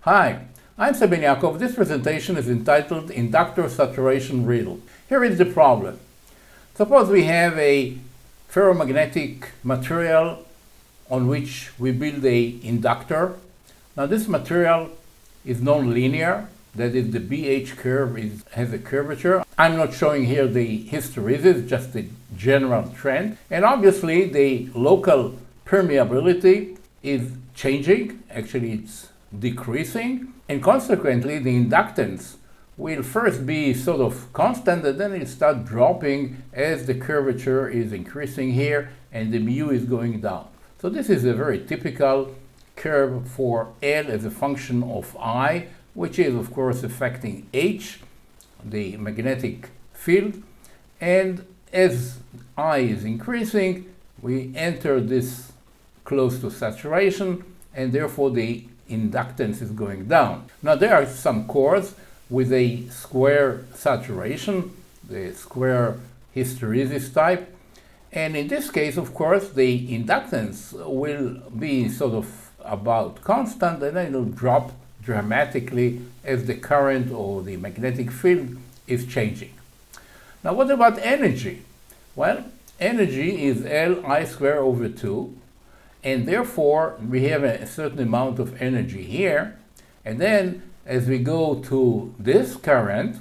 Hi, I'm Ben-Yaakov. This presentation is entitled Inductor Saturation Riddle. Here is the problem. Suppose we have a ferromagnetic material on which we build a inductor. Now this material is non-linear, that is, the BH curve has a curvature. I'm not showing here the hysteresis, just the general trend. And obviously the local permeability is changing. Actually it's decreasing, and consequently the inductance will first be sort of constant, and then it start dropping as the curvature is increasing here and the mu is going down. So this is a very typical curve for L as a function of I, which is of course affecting H, the magnetic field, and as I is increasing we enter this close to saturation, and therefore the inductance is going down. Now there are some cores with a square saturation, the square hysteresis type, and in this case of course the inductance will be sort of about constant, and then it will drop dramatically as the current or the magnetic field is changing. Now what about energy? Well, energy is Li squared over 2, and therefore we have a certain amount of energy here, and then as we go to this current,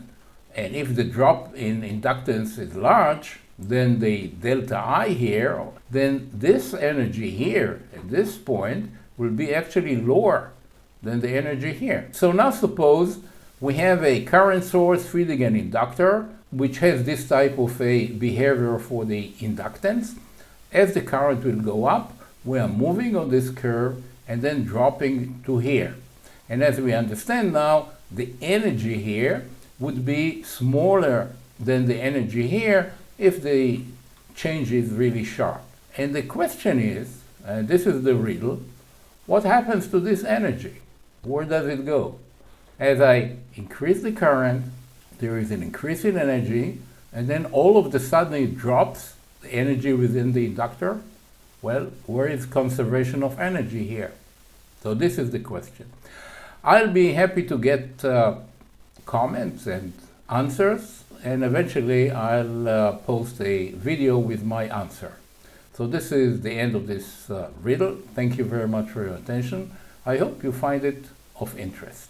and if the drop in inductance is large, then the delta I here, then this energy here at this point will be actually lower than the energy here. So now suppose we have a current source feeding an inductor which has this type of a behavior for the inductance. As the current will go up, we are moving on this curve and then dropping to here. And as we understand now, the energy here would be smaller than the energy here if the change is really sharp. And the question is, and this is the riddle, what happens to this energy? Where does it go? As I increase the current, there is an increase in energy, and then all of a sudden it drops the energy within the inductor. Well, where is conservation of energy here? So this is the question. I'll be happy to get comments and answers, and eventually I'll post a video with my answer. So this is the end of this riddle. Thank you very much for your attention. I hope you find it of interest.